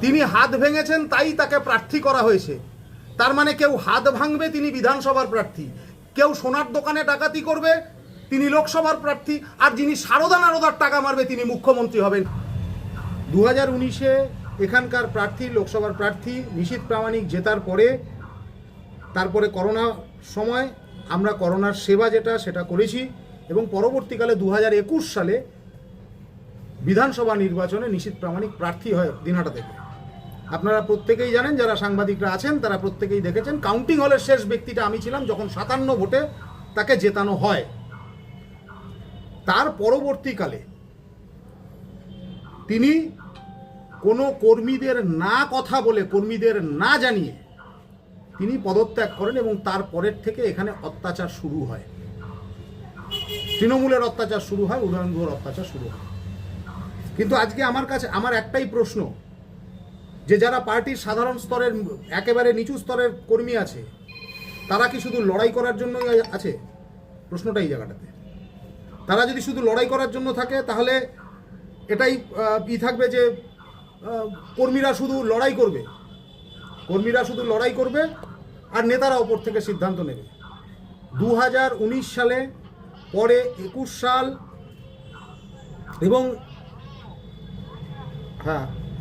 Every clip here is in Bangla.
তিনি হাত ভেঙেছেন তাই তাকে প্রার্থী করা হয়েছে। তার মানে কেউ হাত ভাঙবে তিনি বিধানসভার প্রার্থী, কেউ সোনার দোকানে ডাকাতি করবে তিনি লোকসভার প্রার্থী, আর যিনি সারদা টাকা মারবে তিনি মুখ্যমন্ত্রী হবেন। 2019-এ এখানকার প্রার্থী, লোকসভার প্রার্থী নিশীথ প্রামাণিক জেতার পরে তারপরে করোনা সময় আমরা করোনার সেবা সেটা করেছি, এবং পরবর্তীকালে 2021 সালে বিধানসভা নির্বাচনে নিশীথ প্রামাণিক প্রার্থী হয় দিনহাটা থেকে। আপনারা প্রত্যেকেই জানেন, যারা সাংবাদিকরা আছেন তারা প্রত্যেকেই দেখেছেন, কাউন্টিং হলের শেষ ব্যক্তিটা আমি ছিলাম যখন 57 ভোটে তাকে জেতানো হয়। তার পরবর্তীকালে তিনি কোনো কর্মীদের না কথা বলে, কর্মীদের না জানিয়ে তিনি পদত্যাগ করেন, এবং তার পরের থেকে এখানে অত্যাচার শুরু হয়। তৃণমূলের অত্যাচার শুরু হয়, উদয়নগুহর অত্যাচার শুরু হয়। কিন্তু আজকে আমার একটাই প্রশ্ন, যে যারা পার্টির সাধারণ স্তরের একেবারে নিচু স্তরের কর্মী আছে, তারা কি শুধু লড়াই করার জন্যই আছে? প্রশ্নটা এই জায়গাটাতে। তারা যদি শুধু লড়াই করার জন্য থাকে তাহলে এটাই থাকবে যে কর্মীরা শুধু লড়াই করবে, কর্মীরা শুধু লড়াই করবে আর নেতারা ওপর থেকে সিদ্ধান্ত নেবে। 2019 সালে পরে 21 সাল এবং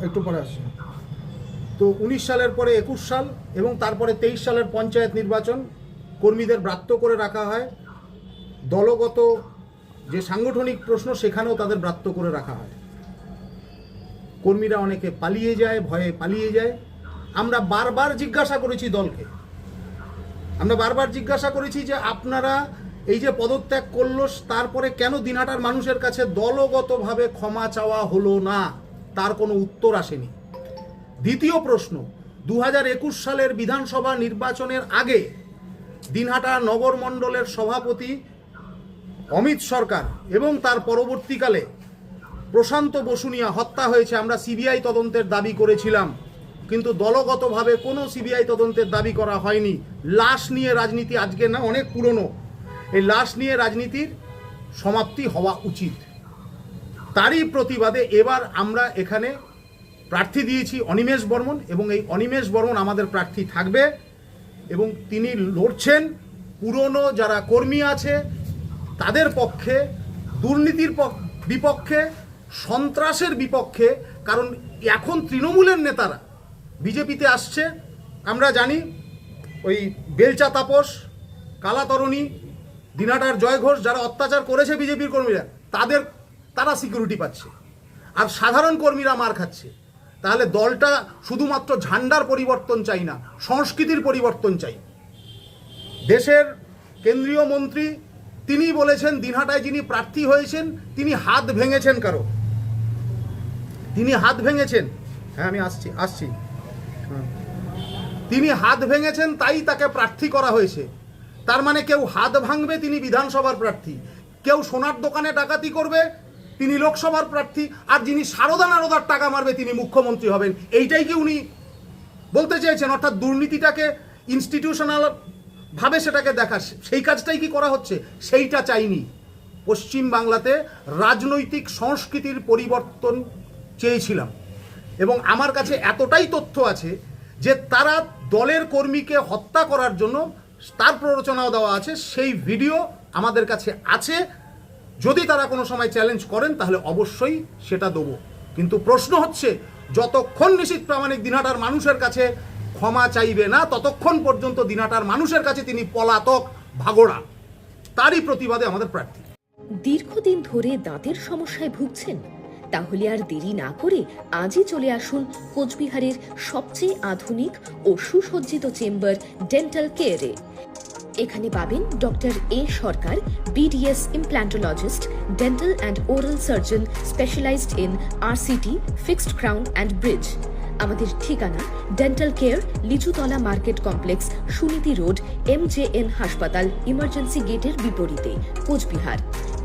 একটু পরে আসছে, তো 19 সালের পরে 21 সাল এবং তারপরে 23 সালের পঞ্চায়েত নির্বাচন কর্মীদের ব্রাত্য করে রাখা হয়। দলগত যে সাংগঠনিক প্রশ্ন সেখানেও তাদের ব্রাত্য করে রাখা হয়। কর্মীরা অনেকে পালিয়ে যায়, ভয়ে পালিয়ে যায়। আমরা বারবার জিজ্ঞাসা করেছি দলকে, আমরা বারবার জিজ্ঞাসা করেছি যে আপনারা এই যে পদত্যাগ করলো তারপরে কেন দিনহাটার মানুষের কাছে দলগতভাবে ক্ষমা চাওয়া হলো না, তার কোনো উত্তর আসেনি। দ্বিতীয় প্রশ্ন, 2021 সালের বিধানসভা নির্বাচনের আগে দিনহাটা নগর মণ্ডলের সভাপতি অমিত সরকার এবং তার পরবর্তীকালে প্রশান্ত বসুনিয়া হত্যা হয়েছে। আমরা সিবিআই তদন্তের দাবি করেছিলাম, কিন্তু দলগতভাবে কোনো সিবিআই তদন্তের দাবি করা হয়নি। লাশ নিয়ে রাজনীতি আজকে না, অনেক পুরনো। এই লাশ নিয়ে রাজনীতির সমাপ্তি হওয়া উচিত। তারই প্রতিবাদে এবার আমরা এখানে প্রার্থী দিয়েছি অনিমেষ বর্মন, এবং এই অনিমেষ বর্মন আমাদের প্রার্থী থাকবে, এবং তিনি লড়ছেন পুরনো যারা কর্মী আছে তাদের পক্ষে, দুর্নীতির বিপক্ষে, সন্ত্রাসের বিপক্ষে। কারণ এখন তৃণমূলের নেতারা বিজেপিতে আসছে, আমরা জানি ওই বেলচা তাপস, কালাতরণী, দিনহাটার জয় ঘোষ, যারা অত্যাচার করেছে বিজেপির কর্মীরা, তারা সিকিউরিটি পাচ্ছে, আর সাধারণ কর্মীরা মার খাচ্ছে। তাহলে দলটা শুধুমাত্র ঝান্ডার পরিবর্তন চাই না, সংস্কৃতির পরিবর্তন চাই। দেশের কেন্দ্রীয় মন্ত্রী তিনি বলেছেন দিনহাটায় যিনি প্রার্থী হয়েছেন তিনি হাত ভেঙেছেন কারো, তিনি হাত ভেঙেছেন। আমি আসছি তিনি হাত ভেঙেছেন তাই তাকে প্রার্থী করা হয়েছে। তার মানে কেউ হাত ভাঙবে তিনি বিধানসভার প্রার্থী, কেউ সোনার দোকানে ডাকাতি করবে তিনি লোকসভার প্রার্থী, আর যিনি সারদা টাকা মারবে তিনি মুখ্যমন্ত্রী হবেন। এইটাই কি উনি বলতে চেয়েছেন? অর্থাৎ দুর্নীতিটাকে ইনস্টিটিউশনাল ভাবে সেটাকে দেখা, সেই কাজটাই কি করা হচ্ছে? সেইটা চাইনি। পশ্চিম বাংলাতে রাজনৈতিক সংস্কৃতির পরিবর্তন চেয়েছিলাম, এবং আমার কাছে এতটাই তথ্য আছে যে তারা দলের কর্মীকে হত্যা করার জন্য তার প্ররোচনাও দেওয়া আছে, সেই ভিডিও আমাদের কাছে আছে। যদি তারা কোনো সময় চ্যালেঞ্জ করেন তাহলে অবশ্যই সেটা দেবো। কিন্তু প্রশ্ন হচ্ছে, যতক্ষণ নিশীথ প্রামাণিক দিনহাটার মানুষের কাছে ক্ষমা চাইবে না, ততক্ষণ পর্যন্ত দিনহাটার মানুষের কাছে তিনি পলাতক, ভাগোড়া। তারই প্রতিবাদে আমাদের প্রার্থী। দীর্ঘদিন ধরে দাঁতের সমস্যায় ভুগছেন? তাহলে আর দেরি না করে আজই চলে আসুন কোচবিহারের সবচেয়ে আধুনিক ও সুসজ্জিত চেম্বার ডেন্টাল কেয়ারে। এখানে পাবেন doctor A Sarkar, BDS implantologist, dental and oral surgeon specialized in RCT, fixed crown and bridge. আমাদের ঠিকানা dental care, Lichutala market complex, Suniti road, MJN হাসপাতাল, ইমার্জেন্সি গেটের বিপরীতে, কোচবিহার।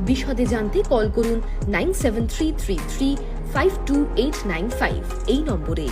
বিশদে জানতে কল করুন 9733352895 এই নম্বরে।